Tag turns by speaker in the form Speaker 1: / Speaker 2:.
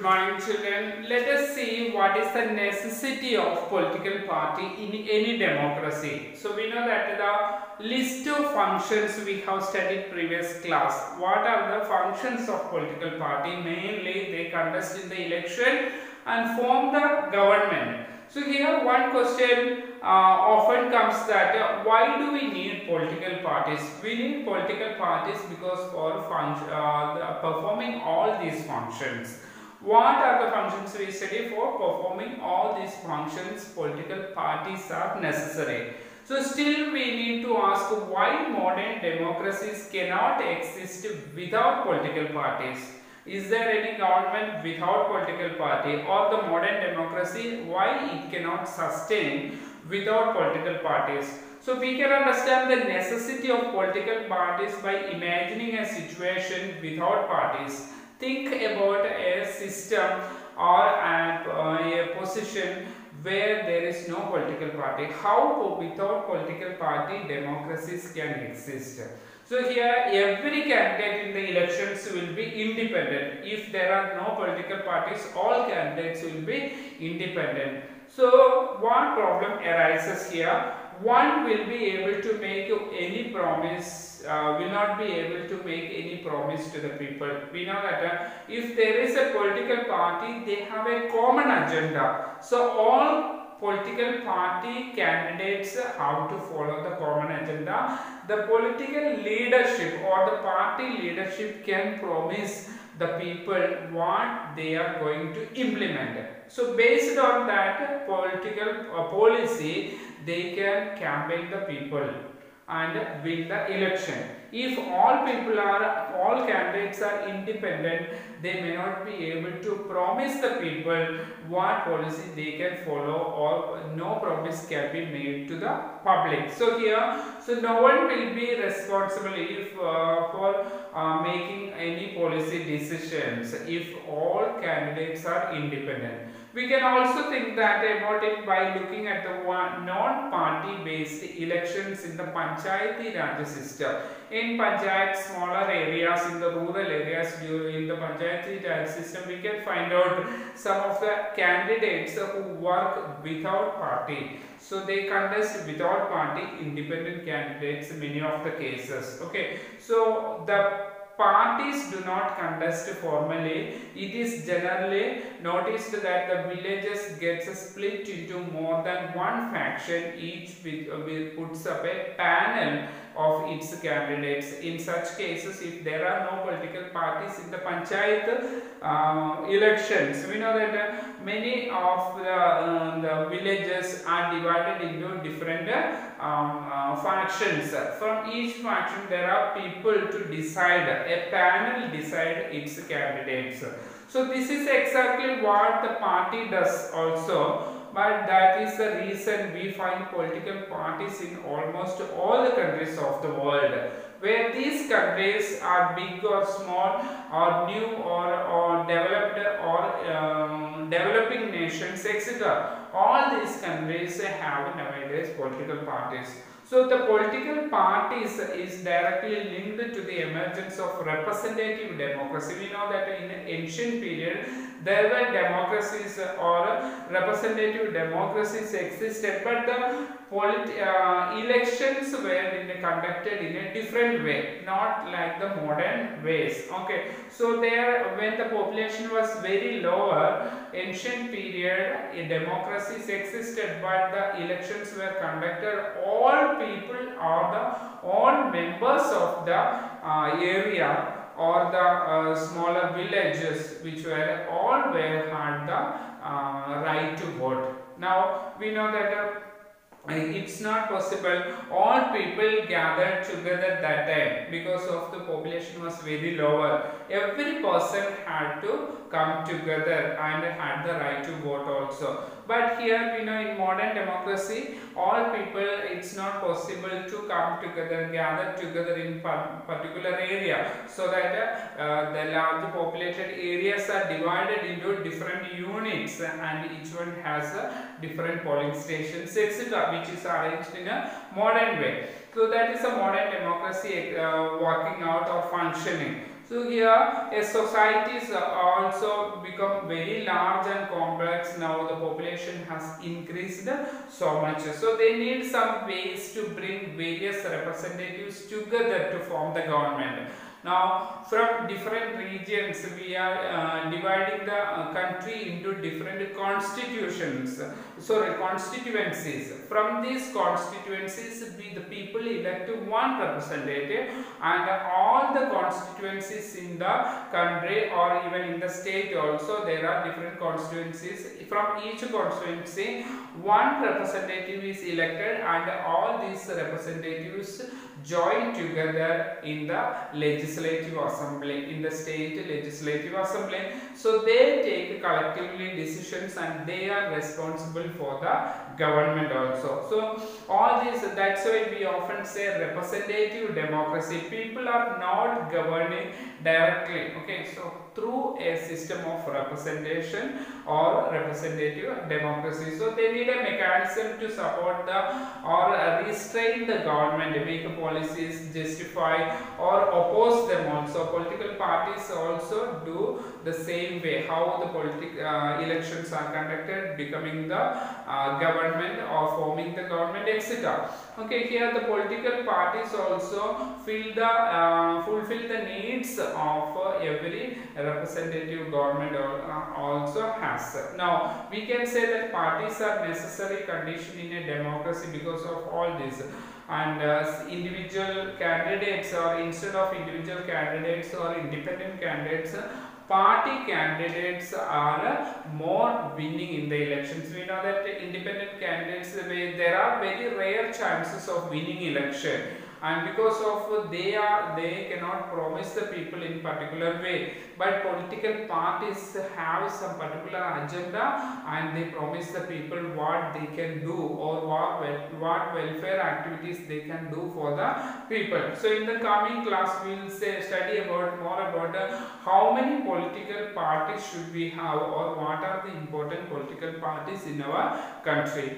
Speaker 1: morning, children. Let us see what is the necessity of political party in any democracy. So we know that the list of functions we have studied previous class. What are the functions of political party? Mainly they contest in the election and form the government. So here one question often comes that why do we need political parties? We need political parties because for performing all these functions. What are the functions we study? For performing all these functions, political parties are necessary. So still we need to ask why modern democracies cannot exist without political parties. Is there any government without political party, or the modern democracy, why it cannot sustain without political parties? So we can understand the necessity of political parties by imagining a situation without parties. Think about a system or a position where there is no political party. How without political party democracies can exist? So here every candidate in the elections will be independent. If there are no political parties, all candidates will be independent. So what problem arises here? One will be able to make any promise, will not be able to make any promise to the people. We know that if there is a political party, they have a common agenda. So all political party candidates have to follow the common agenda. The political leadership or the party leadership can promise the people what they are going to implement. So based on that political policy, they can campaign the people and win the election. If all candidates are independent, they may not be able to promise the people what policy they can follow, or no promise can be made to the public. So here, no one will be responsible if for making any policy decisions if all candidates are independent. We can also think that about it by looking at the non-party based elections in the Panchayati Raj system. In Panchayat, smaller areas, in the rural areas, in the Panchayati Raj system, we can find out some of the candidates who work without party. So they contest without party, independent candidates in many of the cases. Okay, so the parties do not contest formally. It is generally noticed that the villages gets split into more than one faction. Each puts up a panel of its candidates. In such cases, if there are no political parties in the panchayat elections, we know that many of the villages are divided into different factions. From each faction there are people to decide, a panel decide its candidates. So this is exactly what the party does also, but that is the reason we find political parties in almost all the countries of the world. Where these countries are big or small, or new or developed or developing nations, etc. All these countries have nowadays political parties. So the political parties is directly linked to the emergence of representative democracy. We know that in ancient period there were democracies or representative democracies existed, but the elections were conducted in a different way, not like the modern ways. Okay, so there, when the population was very lower, ancient period, democracies existed, but the elections were conducted. All people or all members of the area or the smaller villages, which were had the right to vote. Now we know that it's not possible all people gathered together that time because of the population was very lower. Every person had to come together and had the right to vote also. But here we know in modern democracy, all people, it's not possible to come together, gather together in particular area, so that the large populated areas are divided into different units and each one has different polling stations, etc., which is arranged in a modern way. So that is a modern democracy working out or functioning. So So here a society is also become very large and complex. Now the population has increased so much, so they need some ways to bring various representatives together to form the government. Now from different regions we are dividing the country into different constitutions, sorry, constituencies. From these constituencies the people elect one representative, and all the constituencies in the country or even in the state also there are different constituencies. From each constituency one representative is elected, and all these representatives join together in the legislative assembly, in the state legislative assembly. So they take collectively decisions and they are responsible for the government also. So all these, that's why we often say representative democracy. People are not governing directly, okay, so through a system of representation or representative democracy. So they need a mechanism to support the or restrain the government, make policies, justify or oppose them also. Political parties also do the same way, how the elections are conducted, becoming the government or forming the government, etc. Okay, here the political parties also fulfill the needs of every representative government also has. Now we can say that parties are necessary condition in a democracy because of all this. And individual candidates, or instead of individual candidates or independent candidates, party candidates are more winning in the elections. We know that independent candidates, there are very rare chances of winning election, and because of they cannot promise the people in particular way, but political parties have some particular agenda and they promise the people what they can do or what welfare activities they can do for the people. So in the coming class we will study about more about how many political parties should we have, or what are the important political parties in our country.